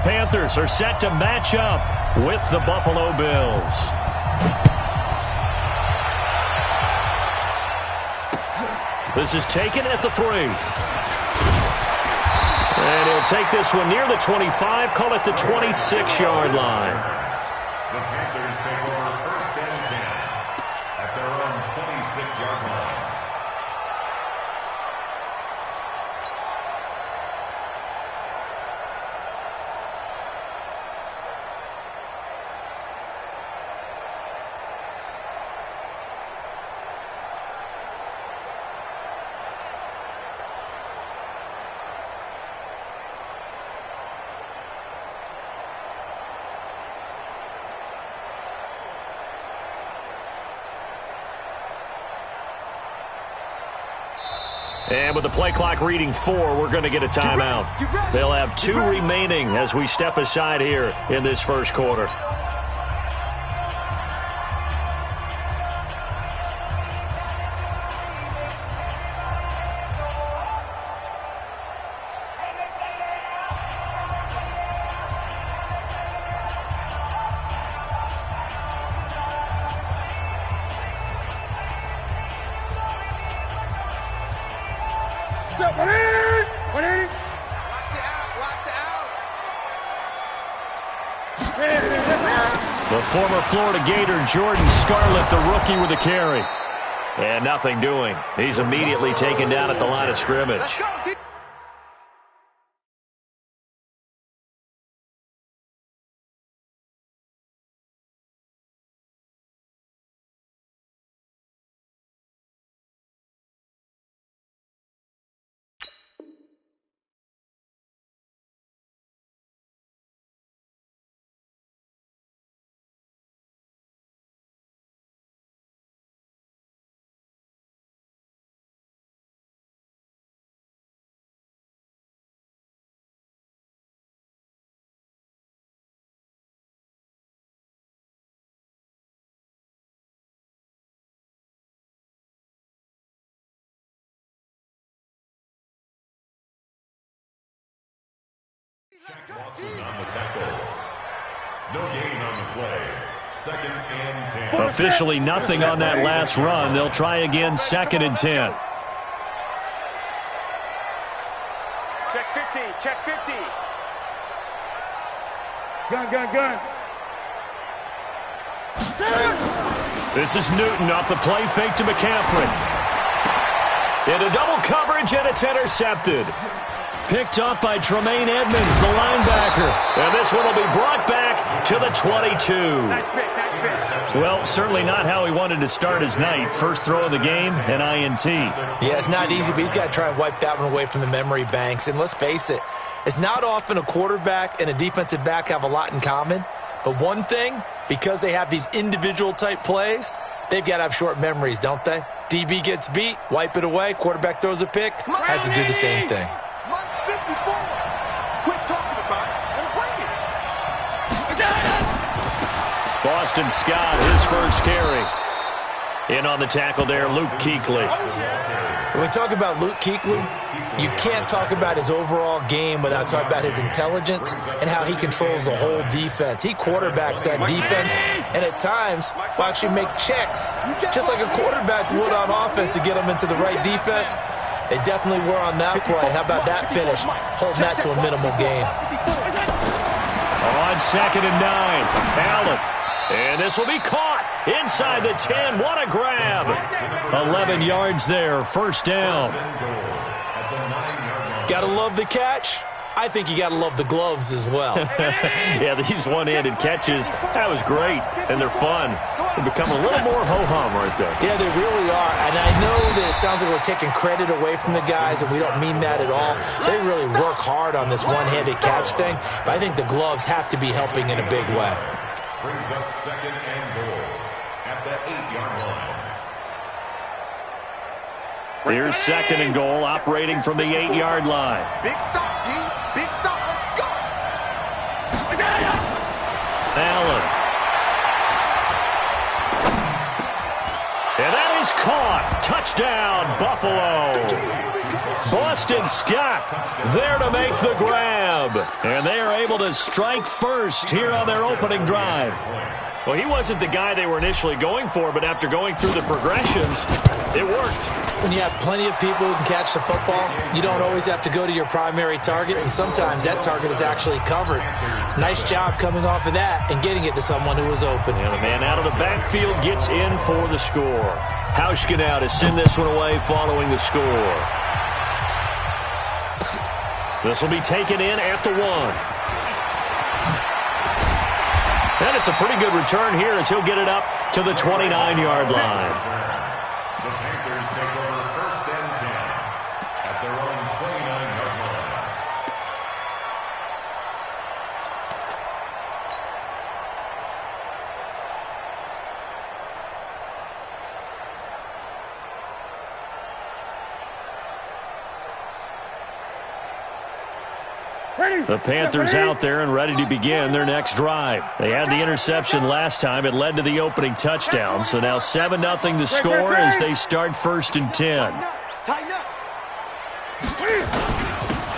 Panthers are set to match up with the Buffalo Bills. This is taken at the 3. And he'll take this one near the 25, call it the 26-yard line. The Panthers take over 1st and 10 at their own 26-yard line. And with the play clock reading 4, we're going to get a timeout. They'll have 2 remaining as we step aside here in this first quarter. The former Florida Gator, Jordan Scarlett, the rookie with the carry. And nothing doing. He's immediately taken down at the line of scrimmage. On the tackle. No gain on the play. 2nd and 10. Officially nothing on that last run. They'll try again 2nd and 10. Check 50. Check 50. Gun. This is Newton off the play fake to McCaffrey. Into double coverage, and it's intercepted. Picked up by Tremaine Edmonds, the linebacker. And this one will be brought back to the 22. Nice pick. Well, certainly not how he wanted to start his night. First throw of the game, an INT. Yeah, it's not easy, but he's got to try and wipe that one away from the memory banks. And let's face it, it's not often a quarterback and a defensive back have a lot in common. But one thing, because they have these individual type plays, they've got to have short memories, don't they? DB gets beat, wipe it away, quarterback throws a pick, has to do the same thing. Quit talking about it and bring it. Boston Scott, his first carry. In on the tackle there, Luke Kuechly. When we talk about Luke Kuechly, you can't talk about his overall game without talking about his intelligence and how he controls the whole defense. He quarterbacks that defense and at times will actually make checks, just like a quarterback would on offense to get them into the right defense. They definitely were on that play. How about that finish? Holding that to a minimal gain. On 2nd and 9, Allen. And this will be caught inside the 10. What a grab. 11 yards there, first down. Got to love the catch. I think you got to love the gloves as well. Yeah, these one-handed catches, that was great, and they're fun. They become a little more ho-hum, aren't they? Yeah, they really are, and I know that it sounds like we're taking credit away from the guys, and we don't mean that at all. They really work hard on this one-handed catch thing, but I think the gloves have to be helping in a big way. Brings up 2nd and goal at the 8-yard line. Here's 2nd and goal, operating from the 8-yard line. Big stop, D. Big stop. Let's go. Allen. And that is caught. Touchdown, Buffalo. Boston Scott there to make the grab. And they are able to strike first here on their opening drive. Well, he wasn't the guy they were initially going for, but after going through the progressions, it worked. When you have plenty of people who can catch the football, you don't always have to go to your primary target, and sometimes that target is actually covered. Nice job coming off of that and getting it to someone who was open. And the man out of the backfield gets in for the score. Hauschka now to send this one away following the score. This will be taken in at the 1. And it's a pretty good return here as he'll get it up to the 29-yard line. The Panthers take over 1st and 10 at their own 29-yard line. The Panthers out there and ready to begin their next drive. They had the interception last time. It led to the opening touchdown. So now 7-0 the score as they start 1st and 10.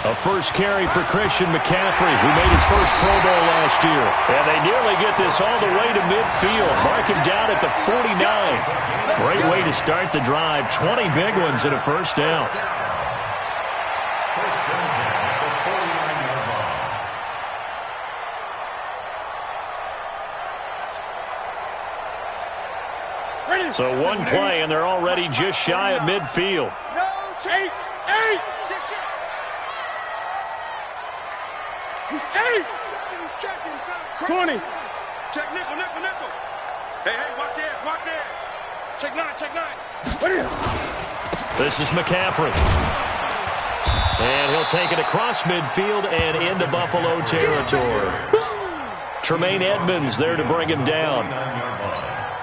A first carry for Christian McCaffrey, who made his first Pro Bowl last year. And they nearly get this all the way to midfield. Mark him down at the 49. Great way to start the drive. 20 big ones and a first down. So one play, and they're already just shy of midfield. No, take 8. He's 8. He's checking. 20. Check nickel, nickel, nickel. Hey, watch this, watch this. Check 9, check 9. What is it? This is McCaffrey. And he'll take it across midfield and into Buffalo territory. Tremaine Edmonds there to bring him down.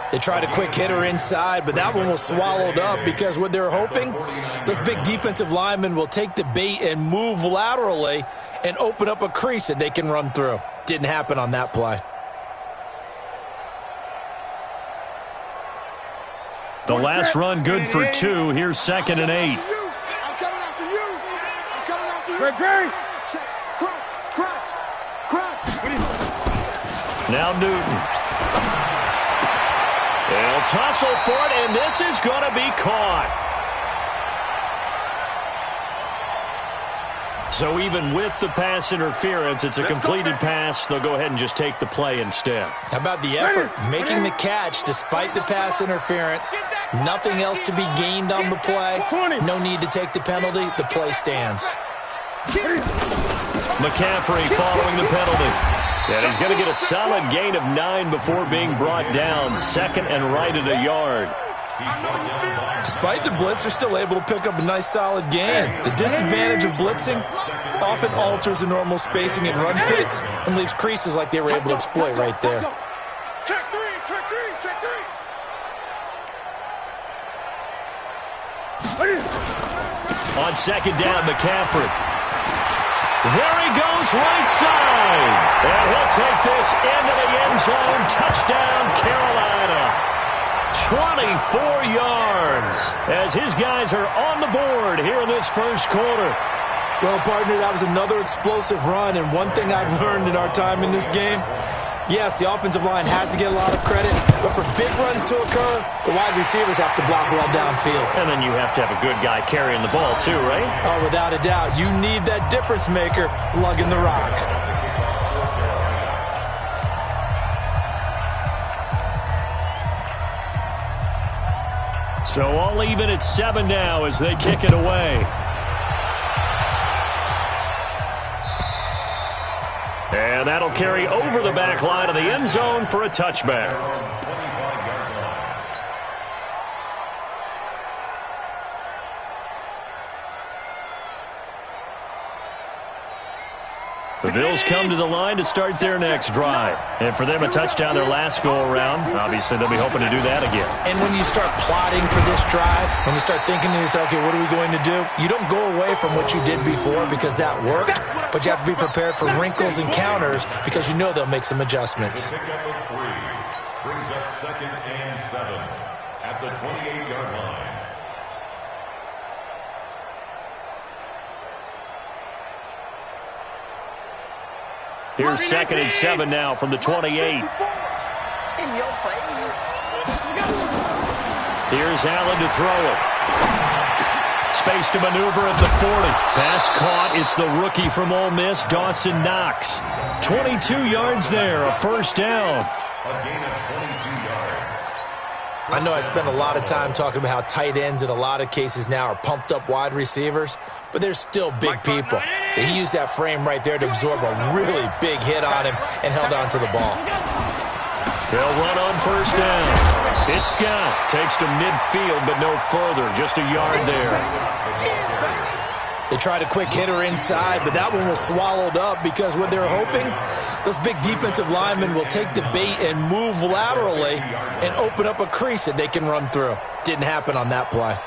They tried a quick hitter inside, but that one was swallowed up because what they're hoping, those big defensive linemen will take the bait and move laterally and open up a crease that they can run through. Didn't happen on that play. The last run good for 2. Here's 2nd and 8. I'm coming after you. I'm coming after you. Great. Crunch. Now Newton. They'll tussle for it, and this is going to be caught. So even with the pass interference, it's a completed pass. They'll go ahead and just take the play instead. How about the effort? Making the catch despite the pass interference. Nothing else to be gained on the play. No need to take the penalty. The play stands. McCaffrey following the penalty. And he's going to get a solid gain of 9 before being brought down. 2nd and right at a yard. Despite the blitz, they're still able to pick up a nice solid gain. The disadvantage of blitzing often alters the normal spacing and run fits and leaves creases like they were able to exploit right there. Check 3, check 3, check 3. On 2nd down, McCaffrey. There he goes right side. And he'll take this into the end zone. Touchdown, Carolina. 24 yards as his guys are on the board here in this first quarter. Well, partner, that was another explosive run, and one thing I've learned in our time in this game, yes, the offensive line has to get a lot of credit, but for big runs to occur, the wide receivers have to block well downfield. And then you have to have a good guy carrying the ball too, right? Oh, without a doubt. You need that difference maker lugging the rock. So all even at 7 now as they kick it away. And that'll carry over the back line of the end zone for a touchback. The Bills come to the line to start their next drive. And for them, a touchdown their last go-around. Obviously, they'll be hoping to do that again. And when you start plotting for this drive, when you start thinking to yourself, okay, what are we going to do? You don't go away from what you did before because that worked, but you have to be prepared for wrinkles and counters because you know they'll make some adjustments. The pickup of 3 brings up 2nd and 7 at the 28-yard line. Here's 2nd and 7 now from the 28. In your face. Here's Allen to throw it. Space to maneuver at the 40. Pass caught. It's the rookie from Ole Miss, Dawson Knox. 22 yards there, a first down. A gain of 22 yards. I know I spend a lot of time talking about how tight ends in a lot of cases now are pumped up wide receivers, but they're still big people. He used that frame right there to absorb a really big hit on him and held on to the ball. They'll run on first down. It's Scott. Takes to midfield, but no further. Just a yard there. They tried a quick hitter inside, but that one was swallowed up because what they're hoping, those big defensive linemen will take the bait and move laterally and open up a crease that they can run through. Didn't happen on that play.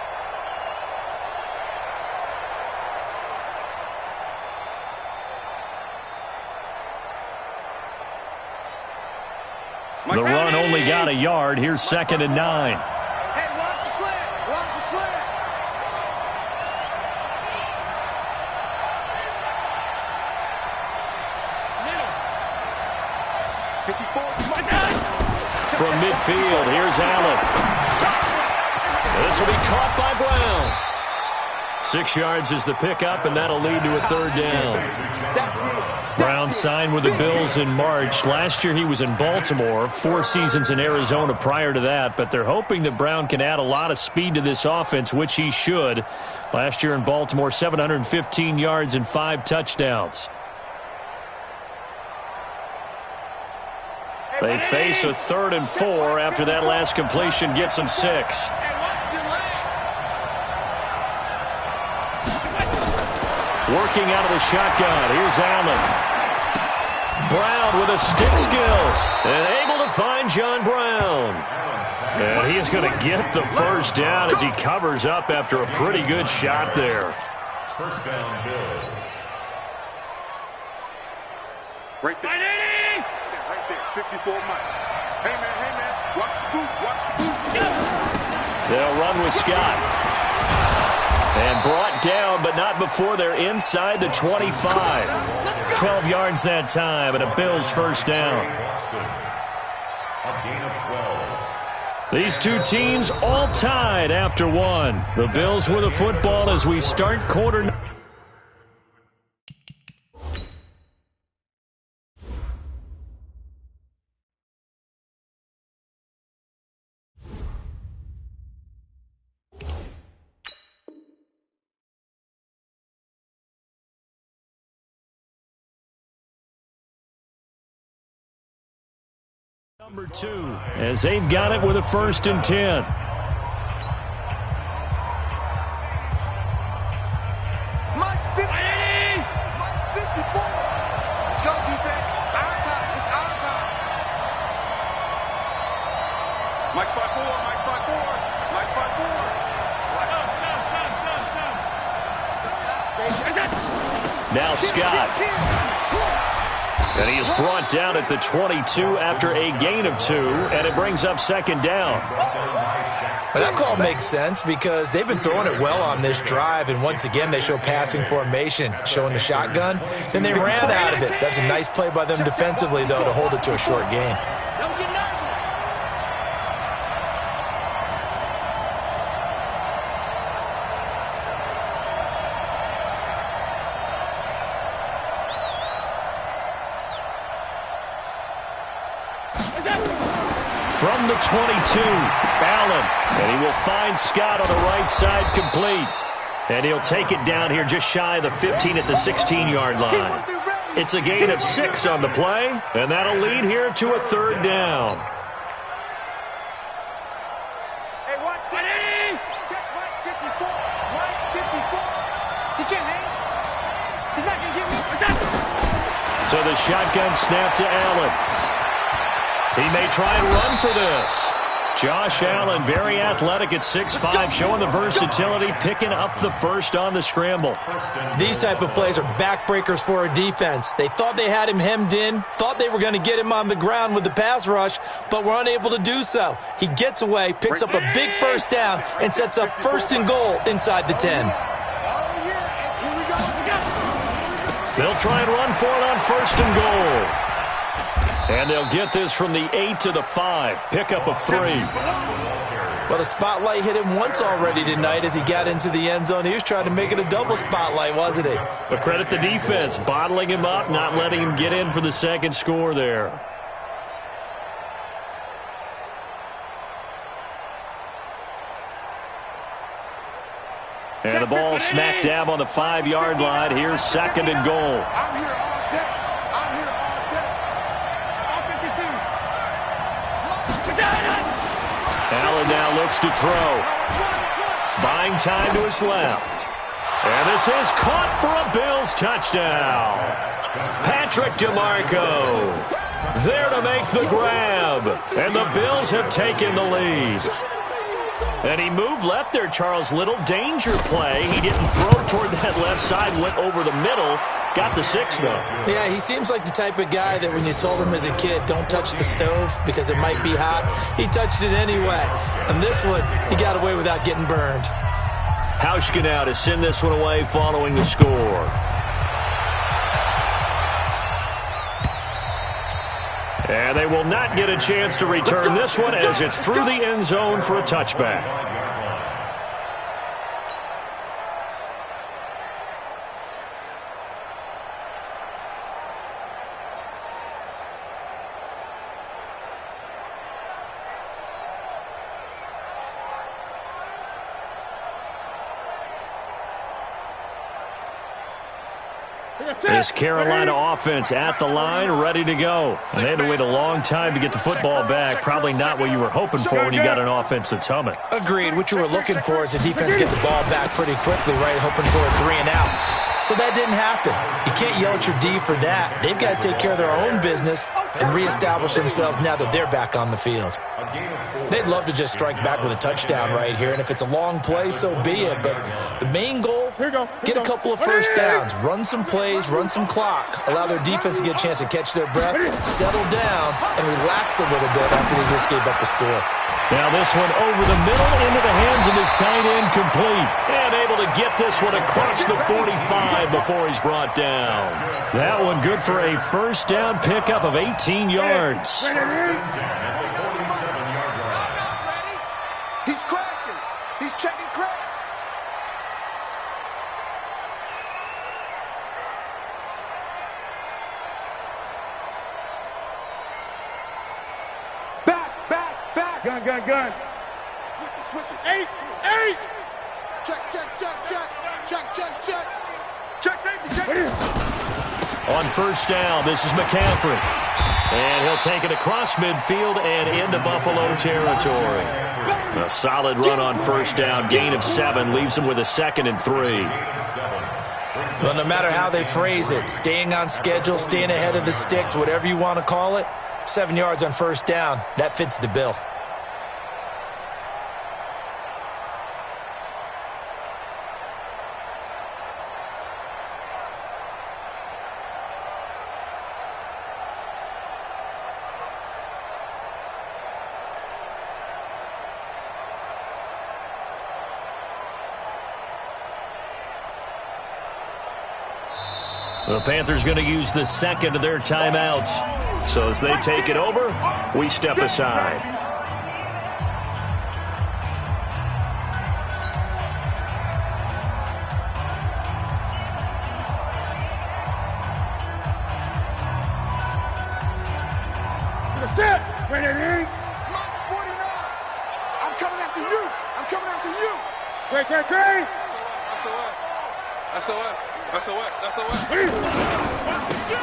The run only got a yard. Here's 2nd and 9. Hey, watch the slant. Watch the slant. From midfield, here's Allen. This will be caught by Brown. 6 yards is the pickup, and that'll lead to a 3rd down. Brown signed with the Bills in March. Last year he was in Baltimore, 4 seasons in Arizona prior to that, but they're hoping that Brown can add a lot of speed to this offense, which he should. Last year in Baltimore, 715 yards and 5 touchdowns. They face a 3rd and 4 after that last completion gets them 6. Working out of the shotgun. Here's Allen. Brown with the stick skills. And able to find John Brown. And he's going to get the first down as he covers up after a pretty good shot there. First down, Bills. Right there. Right there. 54 Mike. Hey, man. Watch the boot. Watch the boot. They'll run with Scott. And brought down, but not before they're inside the 25. 12 yards that time, and a Bills first down. A gain of 12. These two teams all tied after 1. The Bills with the football as we start quarter. Number 2, as they've got it with a 1st and 10. Mike 50. Mike 54. Let's go, defense. Our time. It's our time. Mike 5-4. Mike 5-4. Mike 5-4. Now Scott. And he is brought down at the 22 after a gain of 2, and it brings up 2nd down. But that call makes sense because they've been throwing it well on this drive, and once again they show passing formation, showing the shotgun. Then they ran out of it. That's a nice play by them defensively, though, to hold it to a short gain. Don't get nervous. From the 22, Allen, and he will find Scott on the right side complete. And he'll take it down here just shy of the 15 at the 16-yard line. It's a gain of 6 on the play, and that'll lead here to a 3rd down. Hey, watch it. Check Mike 54. Mike 54. He can't hang. He's not going to get me. So the shotgun snap to Allen. He may try and run for this. Josh Allen, very athletic at 6'5", showing the versatility, picking up the first on the scramble. These type of plays are backbreakers for a defense. They thought they had him hemmed in, thought they were going to get him on the ground with the pass rush, but were unable to do so. He gets away, picks up a big first down, and sets up 1st and goal inside the 10. They'll try and run for it on 1st and goal. And they'll get this from the 8 to the 5. Pickup of 3. Well, the spotlight hit him once already tonight as he got into the end zone. He was trying to make it a double spotlight, wasn't he? But credit the defense, bottling him up, not letting him get in for the second score there. And the ball smack dab on the 5-yard line. Here's 2nd and goal. I'm here all day. I'm here all day. Allen now looks to throw. Buying time to his left. And this is caught for a Bills touchdown. Patrick DeMarco there to make the grab. And the Bills have taken the lead. And he moved left there, Charles. Little danger play. He didn't throw toward that left side, went over the middle. Got the 6, though. Yeah, he seems like the type of guy that when you told him as a kid, don't touch the stove because it might be hot, he touched it anyway. And this one, he got away without getting burned. Hauschka now to send this one away following the score. And they will not get a chance to return this one as it's through the end zone for a touchback. This Carolina offense at the line, ready to go. And they had to wait a long time to get the football back. Probably not what you were hoping for when you got an offense that's humming. Agreed. What you were looking for is the defense get the ball back pretty quickly, right? Hoping for a 3 and out. So that didn't happen. You can't yell at your D for that. They've got to take care of their own business and reestablish themselves now that they're back on the field. They'd love to just strike back with a touchdown right here, and if it's a long play, so be it. But the main goal, get a couple of first downs, run some plays, run some clock, allow their defense to get a chance to catch their breath, settle down, and relax a little bit after they just gave up the score. Now this one over the middle into the hands of his tight end, complete. And able to get this one across the 45 before he's brought down. That one good for a first down pickup of 18 yards. He's crashing. He's checking crash. Back. Gun. Switches. 8. Check. Check safety. On first down, this is McCaffrey. And he'll take it across midfield and into Buffalo territory. A solid run on first down. Gain of 7 leaves him with a 2nd and 3. Well, no matter how they phrase it, staying on schedule, staying ahead of the sticks, whatever you want to call it, 7 yards on first down, that fits the bill. The Panthers going to use the 2nd of their timeouts. So as they take it over, we step aside. Ready? Mike 49. I'm coming after you. Great. SOS.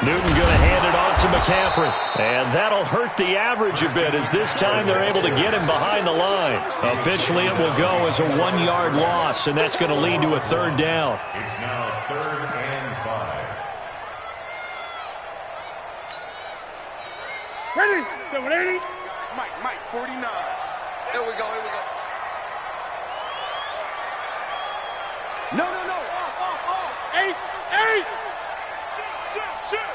Newton going to hand it off to McCaffrey. And that'll hurt the average a bit as this time they're able to get him behind the line. Officially, it will go as a 1-yard loss, and that's going to lead to a 3rd down. It's now 3rd and 5. Ready? Mike 49. Here we go. No. Off. 8. Shit.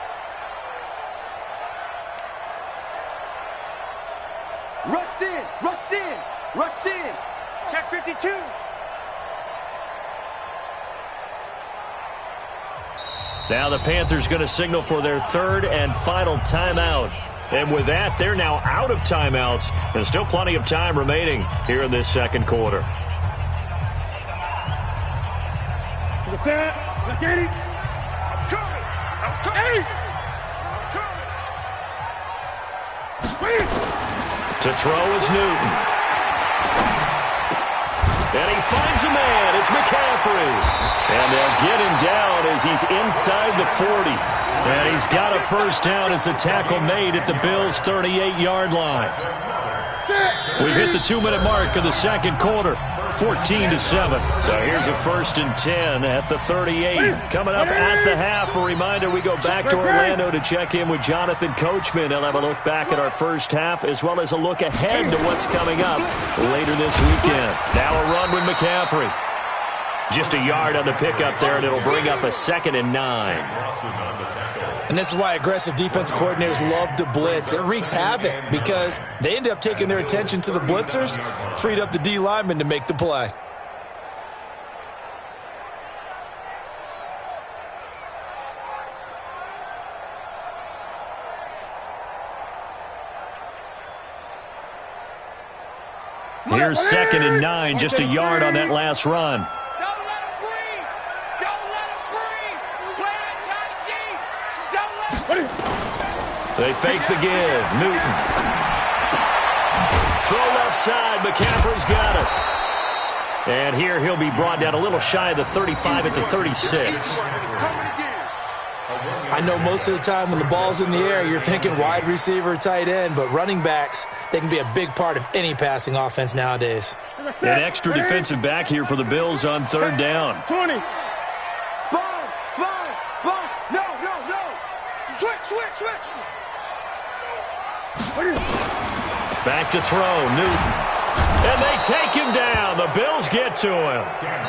Rush in. Check 52. Now the Panthers going to signal for their third and final timeout. And with that, they're now out of timeouts. There's still plenty of time remaining here in this second quarter. To the side. Let's get it. I'm coming. I'm coming. I'm coming. To throw is Newton. And he finds a man. It's McCaffrey. And they'll get him down as he's inside the 40. And he's got a first down as the tackle made at the Bills' 38-yard line. We've hit the 2-minute mark of the second quarter, 14-7. So here's a 1st and 10 at the 38. Coming up at the half, a reminder, we go back to Orlando to check in with Jonathan Coachman. He'll have a look back at our first half as well as a look ahead to what's coming up later this weekend. Now a run with McCaffrey. Just a yard on the pickup there, and it'll bring up a 2nd and 9. And this is why aggressive defensive coordinators love to blitz. It wreaks havoc because they end up taking their attention to the blitzers, freed up the D lineman to make the play. Here's 2nd and 9, just a yard on that last run. They fake the give. Newton. Throw left side. McCaffrey's got it. And here he'll be brought down a little shy of the 35 at the 36. I know most of the time when the ball's in the air, you're thinking wide receiver, tight end, but running backs, they can be a big part of any passing offense nowadays. An extra defensive back here for the Bills on 3rd down. 20. Sponge. No. Switch. Back to throw, Newton. And they take him down. The Bills get to him.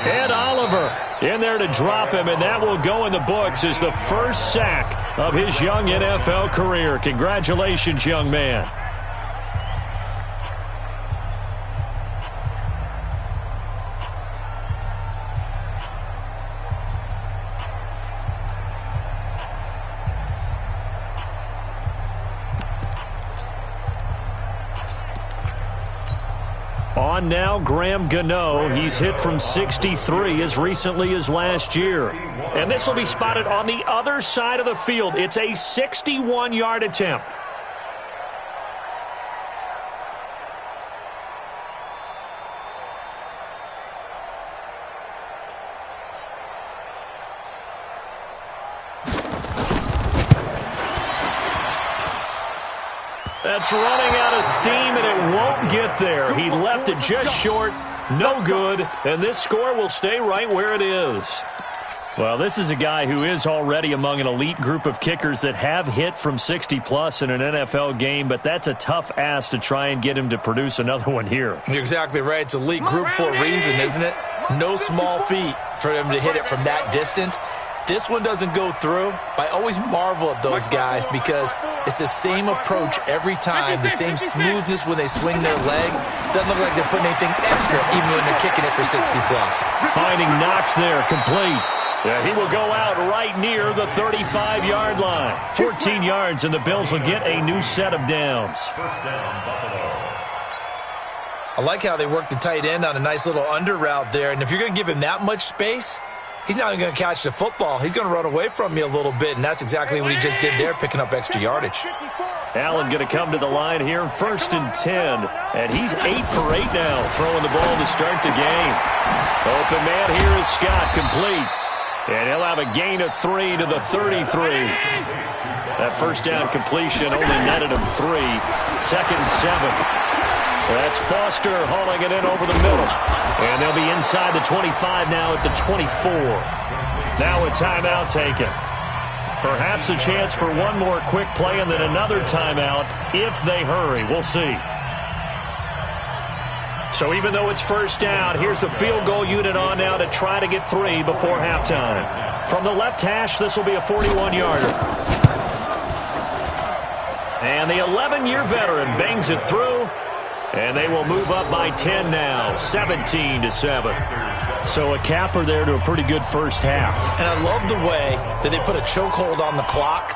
And Oliver in there to drop him, and that will go in the books as the first sack of his young NFL career. Congratulations, young man. On now, Graham Gano. He's hit from 63 as recently as last year. And this will be spotted on the other side of the field. It's a 61-yard attempt. That's running out of steam, and it won't get there. He left it just short. No good. And this score will stay right where it is. Well, this is a guy who is already among an elite group of kickers that have hit from 60-plus in an NFL game, but that's a tough ask to try and get him to produce another one here. You're exactly right. It's elite group for a reason, isn't it? No small feat for him to hit it from that distance. This one doesn't go through. I always marvel at those guys because it's the same approach every time, the same smoothness when they swing their leg. Doesn't look like they're putting anything extra even when they're kicking it for 60-plus. Finding Knox there, complete. Yeah, he will go out right near the 35-yard line. 14 yards, and the Bills will get a new set of downs. First down, Buffalo. I like how they work the tight end on a nice little under route there. And if you're going to give him that much space, he's not even going to catch the football. He's going to run away from you a little bit, and that's exactly what he just did there, picking up extra yardage. Allen going to come to the line here, 1st and 10. And he's 8 for 8 now, throwing the ball to start the game. Open man here is Scott, complete. And he'll have a gain of 3 to the 33. That first down completion only netted him 3. 2nd and 7. That's Foster hauling it in over the middle. And they'll be inside the 25 now at the 24. Now a timeout taken. Perhaps a chance for one more quick play and then another timeout if they hurry. We'll see. So even though it's first down, here's the field goal unit on now to try to get 3 before halftime. From the left hash, this will be a 41-yarder. And the 11-year veteran bangs it through. And they will move up by 10 now, 17-7. So a capper there to a pretty good first half. And I love the way that they put a chokehold on the clock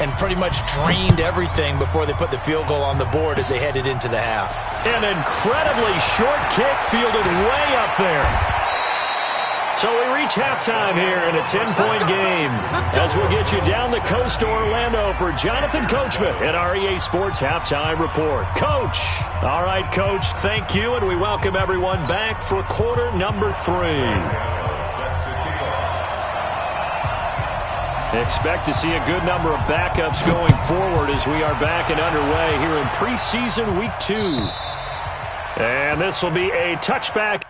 and pretty much drained everything before they put the field goal on the board as they headed into the half. An incredibly short kick fielded way up there. So we reach halftime here in a 10-point game as we'll get you down the coast to Orlando for Jonathan Coachman at our EA Sports Halftime Report. Coach. All right, Coach, thank you, and we welcome everyone back for quarter number 3. Expect to see a good number of backups going forward as we are back and underway here in preseason week 2. And this will be a touchback.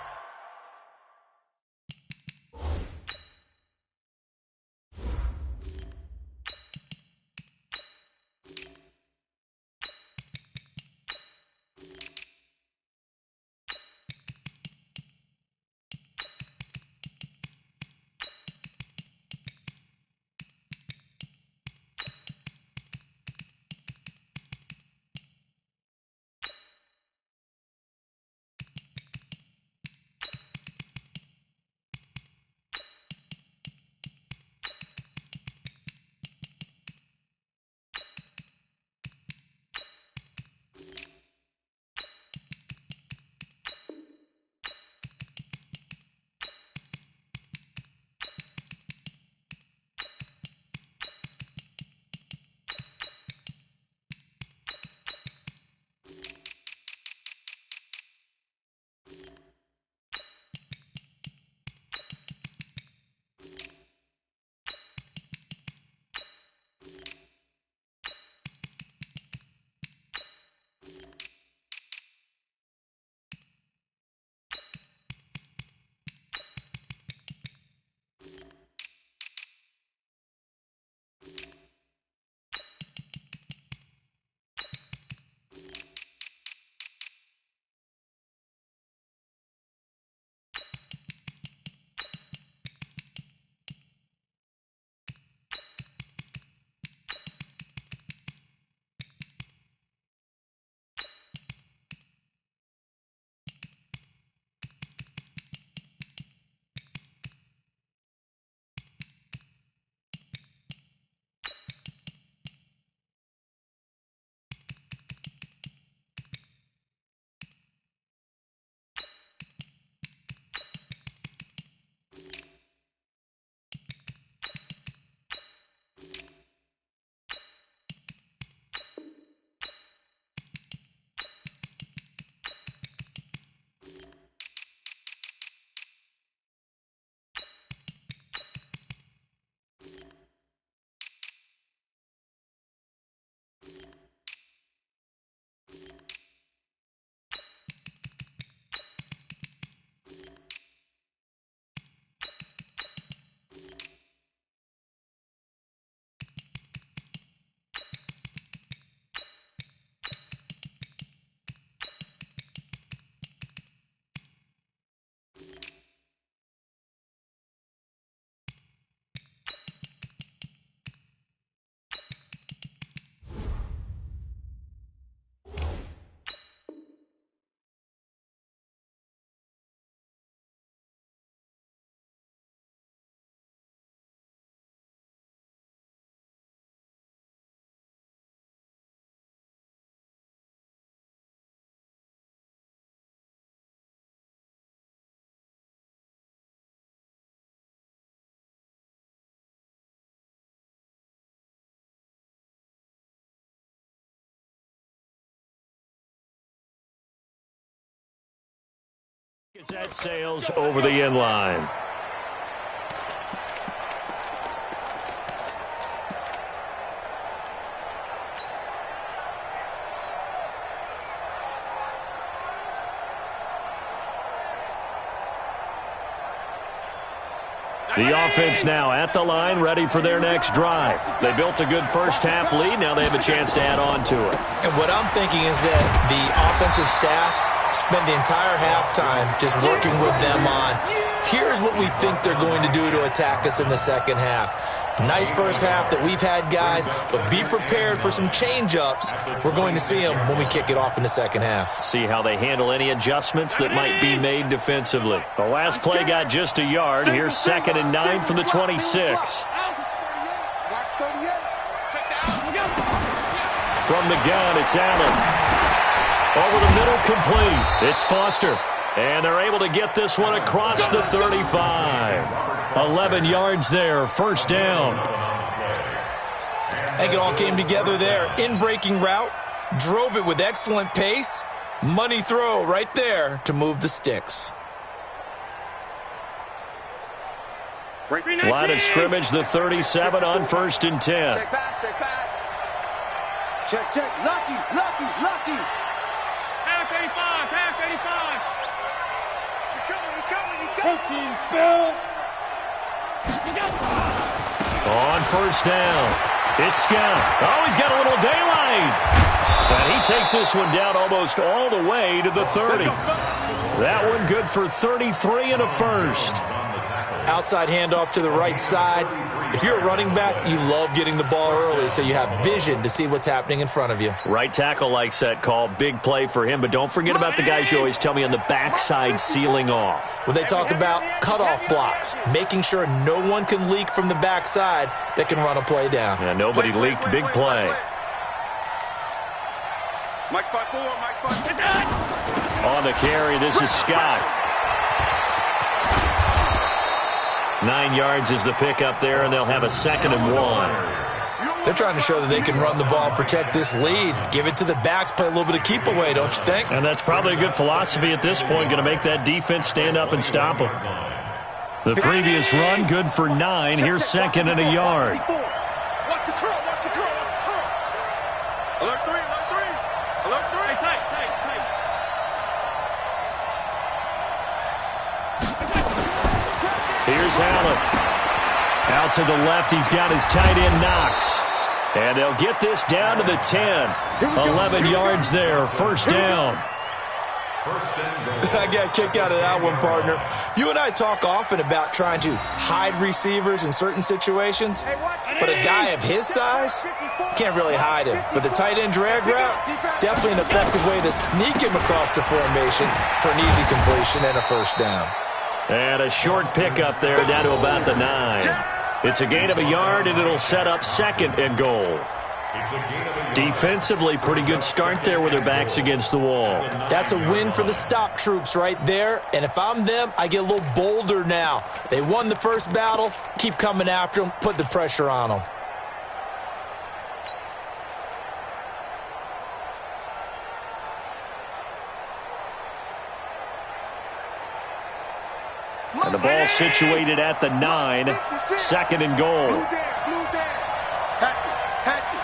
That sails over the inline. The offense now at the line, ready for their next drive. They built a good first-half lead. Now they have a chance to add on to it. And what I'm thinking is that the offensive staff spend the entire halftime just working with them on, here's what we think they're going to do to attack us in the second half. Nice first half that we've had, guys, but be prepared for some change-ups. We're going to see them when we kick it off in the second half. See how they handle any adjustments that might be made defensively. The last play got just a yard. Here's 2nd and 9 from the 26. From the gun, it's Allen. Over the middle, complete. It's Foster. And they're able to get this one across the 35. 11 yards there, first down. I think it all came together there. In-breaking route, drove it with excellent pace. Money throw right there to move the sticks. Line of scrimmage, the 37 on 1st and 10. Check back, check back. Check, check. Lucky. Half 85. He's coming. Spill. On 1st down, it's Scott. Oh, he's got a little daylight. And he takes this one down almost all the way to the 30. That one good for 33 and a first. Outside handoff to the right side. If you're a running back, you love getting the ball early so you have vision to see what's happening in front of you. Right tackle likes that call. Big play for him. But don't forget about the guys you always tell me on the backside sealing off. When they talk about cutoff blocks, making sure no one can leak from the backside that can run a play down. Yeah, nobody leaked. Big play. Mike 5-4. On the carry, this is Scott. 9 yards is the pickup there, and they'll have a 2nd and 1. They're trying to show that they can run the ball, protect this lead. Give it to the backs, play a little bit of keep away, don't you think? And that's probably a good philosophy at this point, going to make that defense stand up and stop them. The previous run, good for 9. Here's 2nd and a yard. Watch the curl. Alert 3. Tight. Here's Allen. Out to the left, he's got his tight end Knox. And they'll get this down to the 10. 11 yards there, first down. I got a kick out of that one, partner. You and I talk often about trying to hide receivers in certain situations, but a guy of his size can't really hide him. But the tight end drag route, definitely an effective way to sneak him across the formation for an easy completion and a first down. And a short pickup there down to about the 9. It's a gain of a yard, and it'll set up 2nd and goal. Defensively, pretty good start there with their backs against the wall. That's a win for the stop troops right there. And if I'm them, I get a little bolder now. They won the first battle. Keep coming after them. Put the pressure on them. And the ball situated at the 9. 2nd and goal. Hatch it.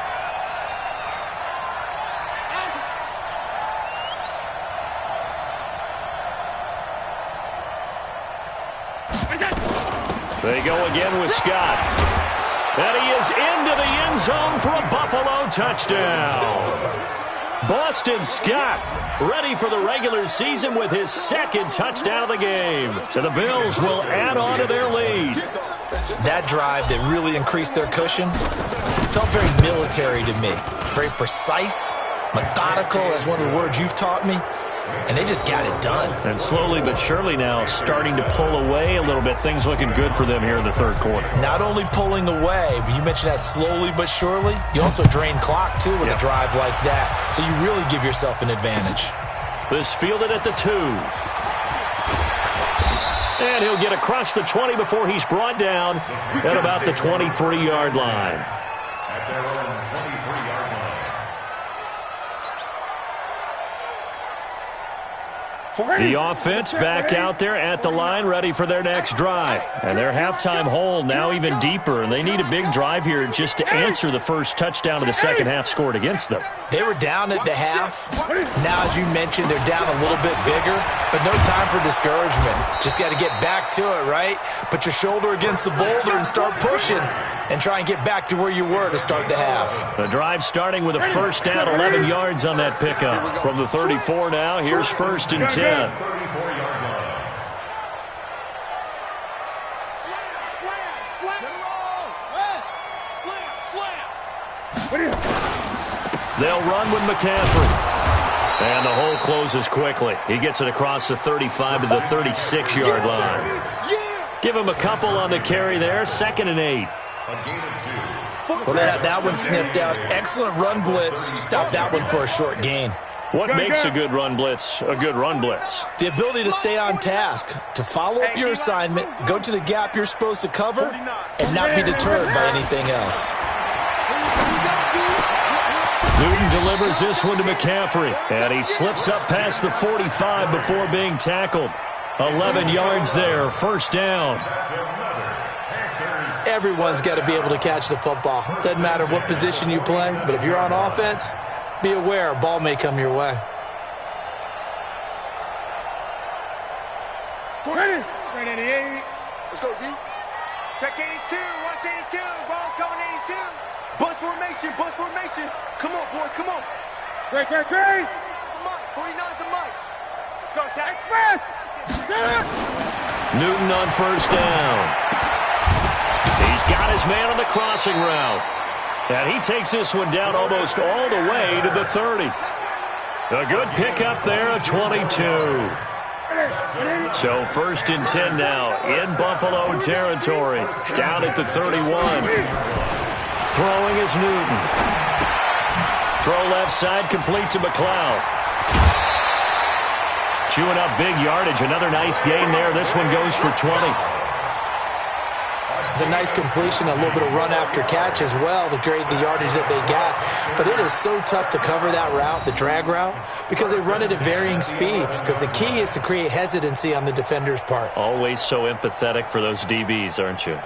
They go again with Scott. And he is into the end zone for a Buffalo touchdown. Boston Scott ready for the regular season with his 2nd touchdown of the game. So the Bills will add on to their lead. That drive that really increased their cushion felt very military to me. Very precise, methodical, that's one of the words you've taught me. And they just got it done. And slowly but surely now starting to pull away a little bit. Things looking good for them here in the 3rd quarter. Not only pulling away, but you mentioned that slowly but surely. You also drain clock, too, with a drive like that. So you really give yourself an advantage. This fielded at the 2. And he'll get across the 20 before he's brought down at about the 23-yard line. At their own 23-yard line. The offense back out there at the line, ready for their next drive. And their halftime hole now even deeper, and they need a big drive here just to answer the first touchdown of the second half scored against them. They were down at the half. Now, as you mentioned, they're down a little bit bigger, but no time for discouragement. Just got to get back to it, right? Put your shoulder against the boulder and start pushing and try and get back to where you were to start the half. The drive starting with a first down, 11 yards on that pickup. From the 34 now, here's 1st and 10. 34-yard line. they'll run with McCaffrey. And the hole closes quickly. He gets it across the 35 to the 36-yard line. Give him a couple on the carry there. 2nd and 8. Well, they had that one sniffed out. Excellent run blitz. Stop that one for a short gain. What makes a good run blitz a good run blitz? The ability to stay on task, to follow up your assignment, go to the gap you're supposed to cover, and not be deterred by anything else. Newton delivers this one to McCaffrey, and he slips up past the 45 before being tackled. 11 yards there, 1st down. Everyone's got to be able to catch the football. Doesn't matter what position you play, but if you're on offense, be aware a ball may come your way. Ready? 88. Let's go, D. Check 82. Watch 82. Ball's coming 82. Bus formation. Bus formation. Come on, boys. Come on. Great. Mike. 49's the Mike. Let's go, Tag. Newton on 1st down. He's got his man on the crossing route. And he takes this one down almost all the way to the 30. A good pickup there, a 22. So 1st and 10 now in Buffalo territory. Down at the 31. Throwing is Newton. Throw left side, complete to McLeod. Chewing up big yardage. Another nice gain there. This one goes for 20. It's a nice completion, a little bit of run after catch as well to create the yardage that they got. But it is so tough to cover that route, the drag route, because they run it at varying speeds. Because the key is to create hesitancy on the defender's part. Always so empathetic for those DBs, aren't you?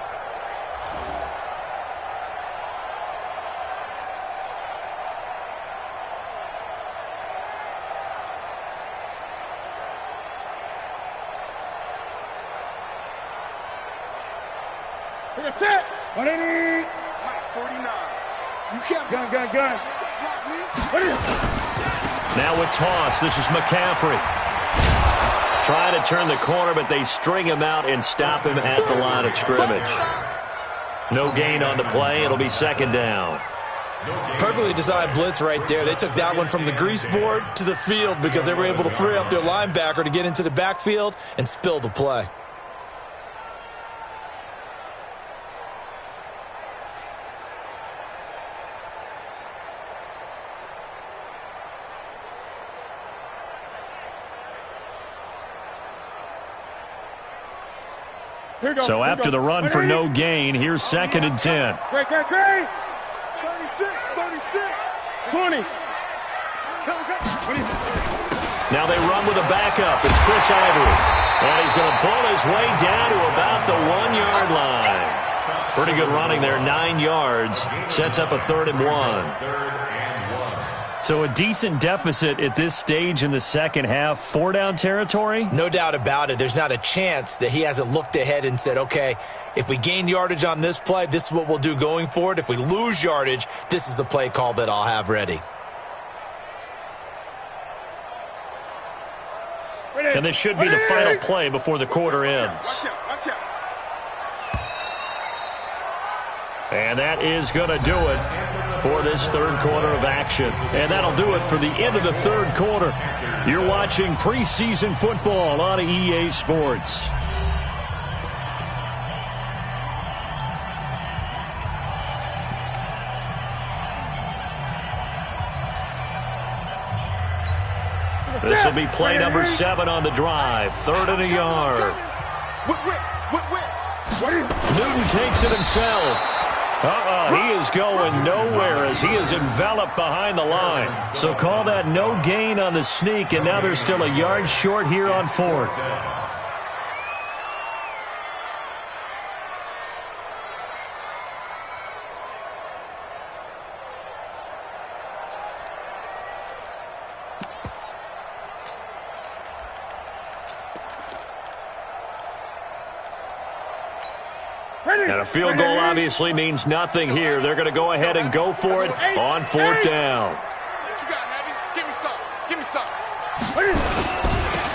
That's it. 180. Mike, 49. You can't. Gun. Now with toss, this is McCaffrey. Trying to turn the corner, but they string him out and stop him at the line of scrimmage. No gain on the play. It'll be 2nd down. Perfectly designed blitz right there. They took that one from the grease board to the field because they were able to free up their linebacker to get into the backfield and spill the play. So after the run for no gain, here's 2nd and 10. Great. 36. 20. Now they run with a backup. It's Chris Ivory. And he's going to pull his way down to about the 1-yard line. Pretty good running there, 9 yards. Sets up a 3rd and 1. So a decent deficit at this stage in the second half. 4-down territory? No doubt about it. There's not a chance that he hasn't looked ahead and said, okay, if we gain yardage on this play, this is what we'll do going forward. If we lose yardage, this is the play call that I'll have ready. And this should be the final play before the quarter ends. Watch out. And that is going to do it for this 3rd quarter of action. And that'll do it for the end of the 3rd quarter. You're watching preseason football on EA Sports. This will be play number 7 on the drive. 3rd and a yard. Newton takes it himself. He is going nowhere as he is enveloped behind the line. So call that no gain on the sneak, and now they're still a yard short here on 4th. And a field goal obviously means nothing here. They're going to go ahead and go for it on 4th down. What you got, Heavy? Give me some.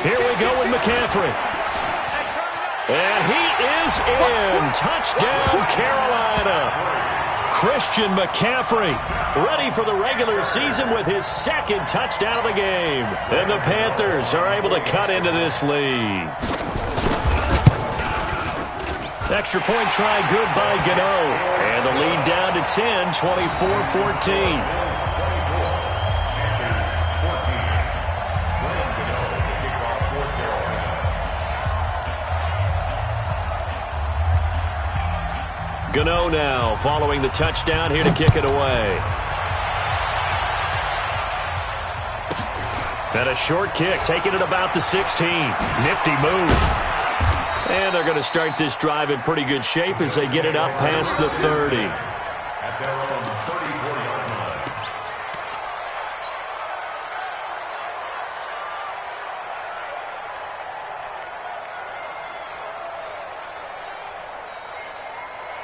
Here we go with McCaffrey. And he is in. Touchdown, Carolina. Christian McCaffrey, ready for the regular season with his second touchdown of the game. And the Panthers are able to cut into this lead. Extra point try good by Gano. And the lead down to 10, 24-14. Gano now following the touchdown here to kick it away. And a short kick, taking it about the 16. Nifty move. And they're going to start this drive in pretty good shape as they get it up past the 30. At their own 34-yard line.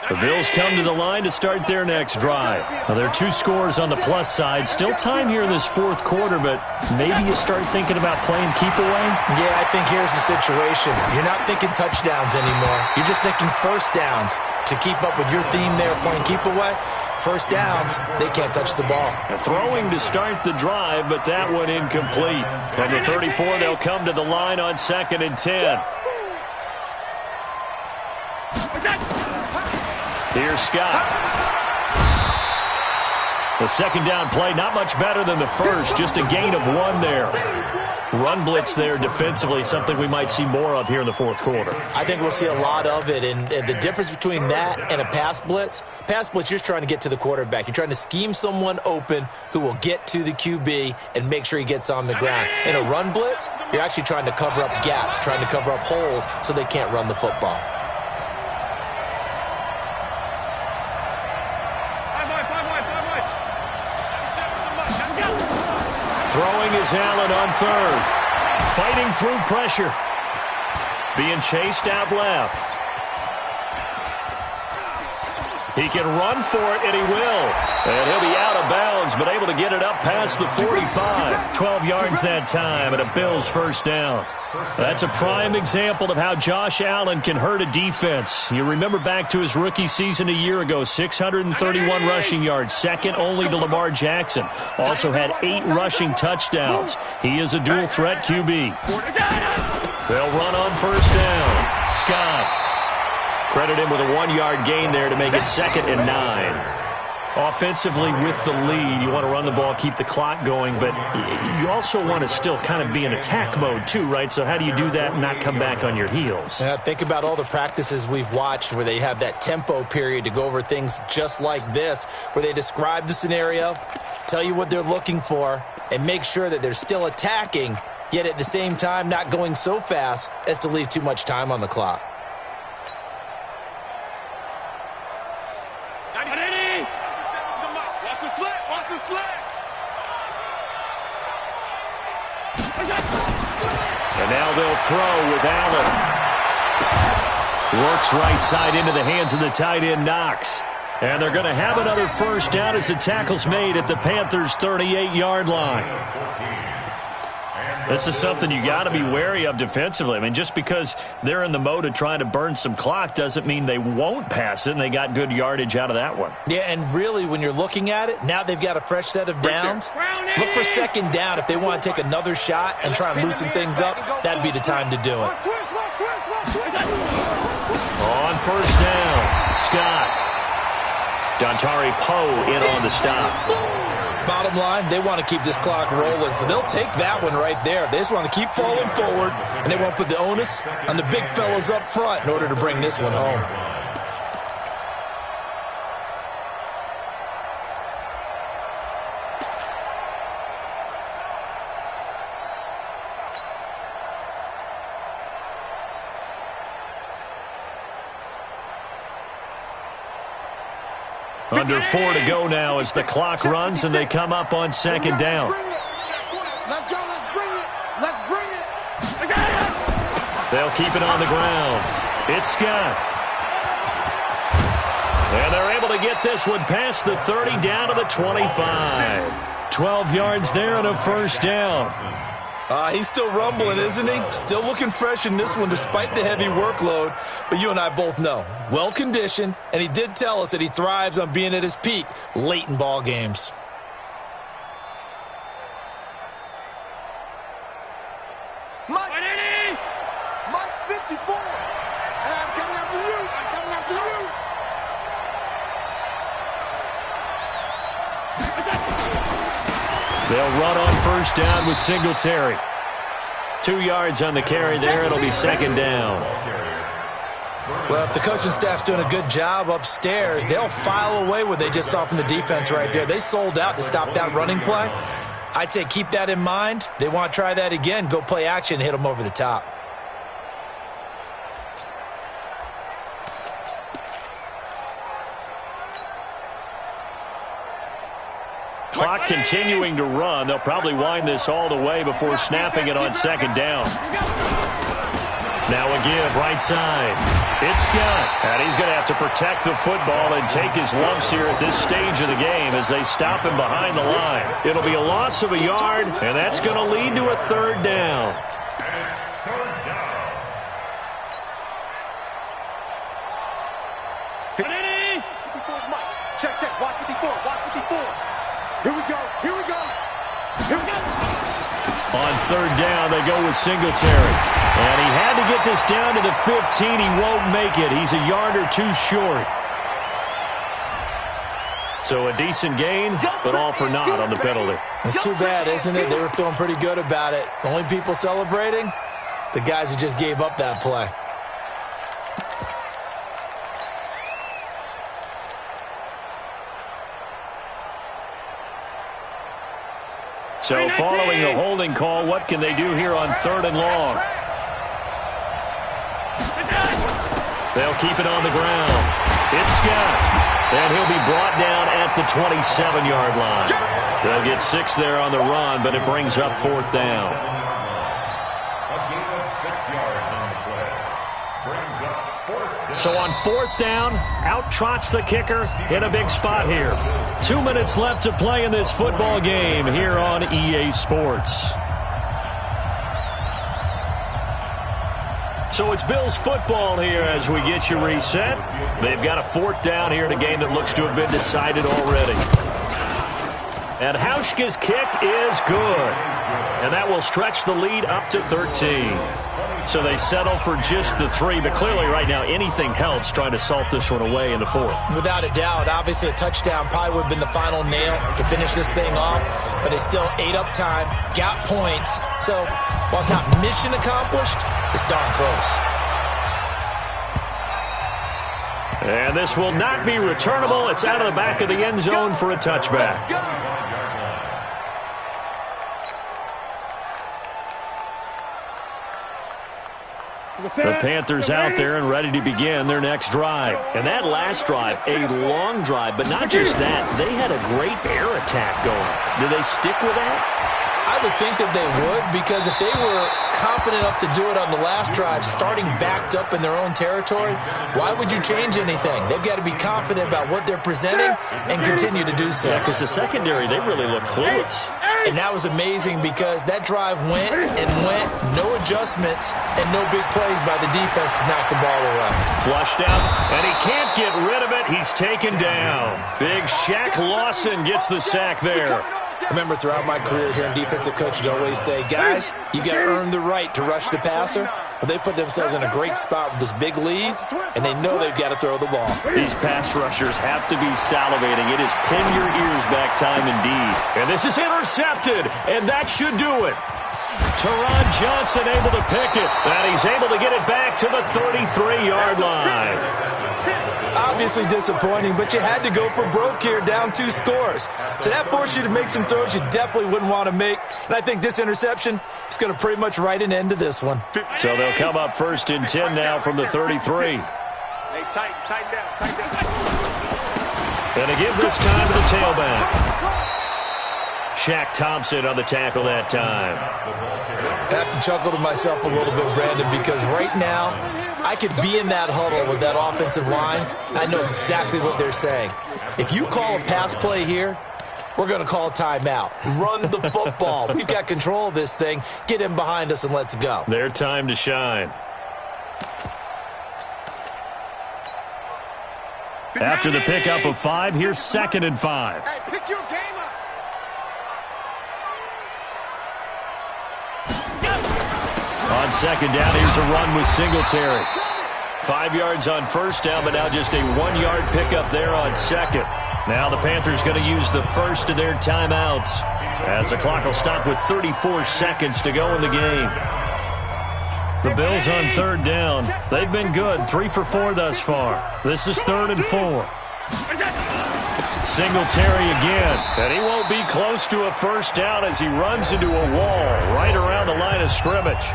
The Bills come to the line to start their next drive. Now, there are 2 scores on the plus side. Still time here in this fourth quarter, but maybe you start thinking about playing keep away? Yeah, I think here's the situation. You're not thinking touchdowns anymore. You're just thinking first downs. To keep up with your theme there, playing keep away, first downs, they can't touch the ball. Throwing to start the drive, but that one incomplete. From the 34, they'll come to the line on 2nd and 10. Here's Scott. The second down play, not much better than the first, just a gain of 1 there. Run blitz there defensively, something we might see more of here in the fourth quarter. I think we'll see a lot of it, and the difference between that and a pass blitz, you're just trying to get to the quarterback. You're trying to scheme someone open who will get to the QB and make sure he gets on the ground. In a run blitz, you're actually trying to cover up gaps, trying to cover up holes so they can't run the football. Throwing is Allen on 3rd. Fighting through pressure. Being chased out left. He can run for it, and he will. And he'll be out of bounds, but able to get it up past the 45. 12 yards that time, and a Bills first down. That's a prime example of how Josh Allen can hurt a defense. You remember back to his rookie season a year ago, 631 rushing yards, second only to Lamar Jackson. Also had 8 rushing touchdowns. He is a dual-threat QB. They'll run on first down. Scott. Credit him with a 1-yard gain there to make it 2nd and 9. Offensively with the lead, you want to run the ball, keep the clock going, but you also want to still kind of be in attack mode too, right? So how do you do that and not come back on your heels? Think about all the practices we've watched where they have that tempo period to go over things just like this, where they describe the scenario, tell you what they're looking for, and make sure that they're still attacking, yet at the same time not going so fast as to leave too much time on the clock. And now they'll throw with Allen. Works right side into the hands of the tight end, Knox. And they're going to have another first down as the tackle's made at the Panthers' 38-yard line. This is something you got to be wary of defensively. I mean, just because they're in the mode of trying to burn some clock doesn't mean they won't pass it, and they got good yardage out of that one. Yeah, and really, when you're looking at it, now they've got a fresh set of downs. Look for second down. If they want to take another shot and try and loosen things up, that'd be the time to do it. On first down, Scott. Dontari Poe in on the stop. Bottom line, they want to keep this clock rolling, so they'll take that one right there. They just want to keep falling forward, and they won't put the onus on the big fellas up front in order to bring this one home. Under 4 to go now as the clock runs and they come up on second down. Let's go, let's bring it. Let's bring it. They'll keep it on the ground. It's Scott. And they're able to get this one past the 30 down to the 25. 12 yards there and a first down. He's still rumbling, isn't he? Still looking fresh in this one despite the heavy workload. But you and I both know, well-conditioned, and he did tell us that he thrives on being at his peak late in ball games. Mike 54. And I'm coming after you. I'm coming after you. They'll run on first down with Singletary. 2 yards on the carry there. It'll be second down. Well, if the coaching staff's doing a good job upstairs, they'll file away what they just saw from the defense right there. They sold out to stop that running play. I'd say keep that in mind. They want to try that again. Go play action, hit them over the top. Clock continuing to run. They'll probably wind this all the way before snapping it on second down. Now a give right side. It's Scott. And he's going to have to protect the football and take his lumps here at this stage of the game as they stop him behind the line. It'll be a loss of a yard, and that's going to lead to a third down. Check, check. Watch 54. Watch 54. Here we go. Here we go. Here we go. On third down, they go with Singletary. And he had to get this down to the 15. He won't make it. He's a yard or two short. So a decent gain, but all for naught on the penalty. It's too bad, isn't it? They were feeling pretty good about it. The only people celebrating, the guys who just gave up that play. So following the holding call, what can they do here on third and long? They'll keep it on the ground. It's Scott. And he'll be brought down at the 27-yard line. They'll get 6 there on the run, but it brings up fourth down. A gain of 6 yards on the play. Brings up fourth down. So on fourth down, out trots the kicker in a big spot here. 2 minutes left to play in this football game here on EA Sports. So it's Bills football here as we get you reset. They've got a fourth down here in a game that looks to have been decided already. And Hauschka's kick is good. And that will stretch the lead up to 13. So they settle for just the 3, but clearly right now anything helps trying to salt this one away in the fourth. Without a doubt, obviously a touchdown probably would have been the final nail to finish this thing off, but they still ate up time, got points. So while it's not mission accomplished, it's darn close. And this will not be returnable. It's out of the back of the end zone for a touchback. The Panthers out there and ready to begin their next drive. And that last drive, a long drive, but not just that. They had a great air attack going. Do they stick with that? I would think that they would, because if they were confident enough to do it on the last drive, starting backed up in their own territory, why would you change anything? They've got to be confident about what they're presenting and continue to do so. Yeah, because the secondary, they really look clueless. And that was amazing because that drive went and went, no adjustments, and no big plays by the defense to knock the ball away. Flushed out, and he can't get rid of it. He's taken down. Big Shaq Lawson gets the sack there. I remember throughout my career hearing defensive coaches always say, guys, you got to earn the right to rush the passer. Well, they put themselves in a great spot with this big lead, and they know they've got to throw the ball. These pass rushers have to be salivating. It is pin your ears back time indeed. And this is intercepted, and that should do it. Teron Johnson able to pick it, and he's able to get it back to the 33-yard line. Obviously disappointing, but you had to go for broke here, down 2 scores. So that forced you to make some throws you definitely wouldn't want to make. And I think this interception is going to pretty much write an end to this one. So they'll come up first and 10 now from the 33. Hey, tighten down. And a give this time to the tailback. Shaq Thompson on the tackle that time. I have to chuckle to myself a little bit, Brandon, because right now I could be in that huddle with that offensive line. I know exactly what they're saying. If you call a pass play here, we're going to call timeout. Run the football. We've got control of this thing. Get him behind us and let's go. Their time to shine. After the pickup of 5, here's 2nd and 5. Hey, pick your game up. On 2nd down, here's a run with Singletary. 5 yards on 1st down, but now just a 1-yard pickup there on 2nd. Now the Panthers going to use the first of their timeouts as the clock will stop with 34 seconds to go in the game. The Bills on 3rd down. They've been good, 3 for 4 thus far. This is 3rd and 4. Singletary again, and he won't be close to a 1st down as he runs into a wall right around the line of scrimmage.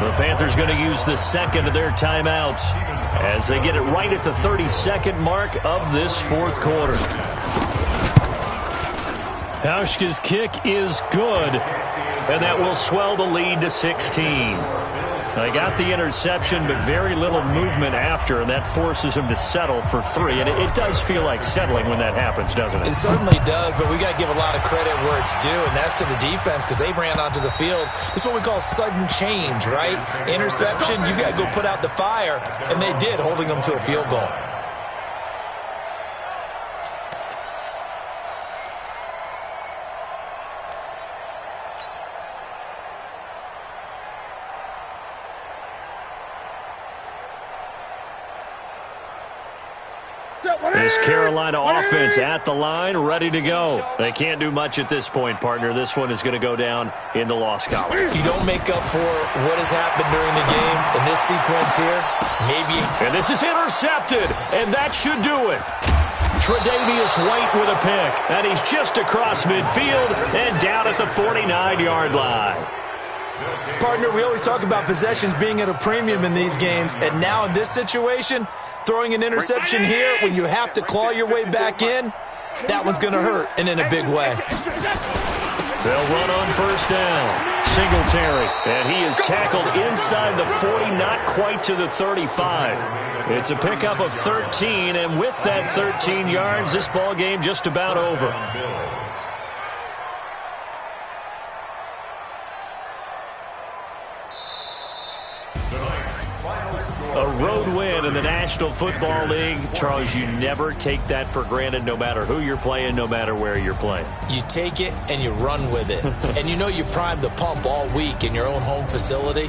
The Panthers going to use the 2nd of their timeouts as they get it right at the 32nd mark of this 4th quarter. Hauschka's kick is good, and that will swell the lead to 16. They got the interception, but very little movement after, and that forces him to settle for 3. And it does feel like settling when that happens, doesn't it? It certainly does, but we got to give a lot of credit where it's due, and that's to the defense because they ran onto the field. It's what we call sudden change, right? Interception, you got to go put out the fire, and they did, holding them to a field goal. This Carolina offense at the line, ready to go. They can't do much at this point, partner. This one is going to go down in the loss column. You don't make up for what has happened during the game in this sequence here. Maybe. And this is intercepted, and that should do it. Tre'Davious White with a pick, and he's just across midfield and down at the 49-yard line. Partner, we always talk about possessions being at a premium in these games, and now in this situation, throwing an interception here when you have to claw your way back in, that one's going to hurt, and in a big way. They'll run on 1st down. Singletary, and he is tackled inside the 40, not quite to the 35. It's a pickup of 13, and with that 13 yards, this ball game just about over. A road win in the National Football League. Charles, you never take that for granted no matter who you're playing, no matter where you're playing. You take it and you run with it. And you know you primed the pump all week in your own home facility.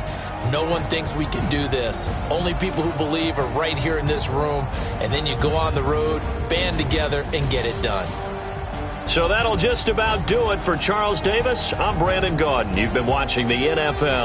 No one thinks we can do this. Only people who believe are right here in this room. And then you go on the road, band together, and get it done. So that'll just about do it for Charles Davis. I'm Brandon Gaudin. You've been watching the NFL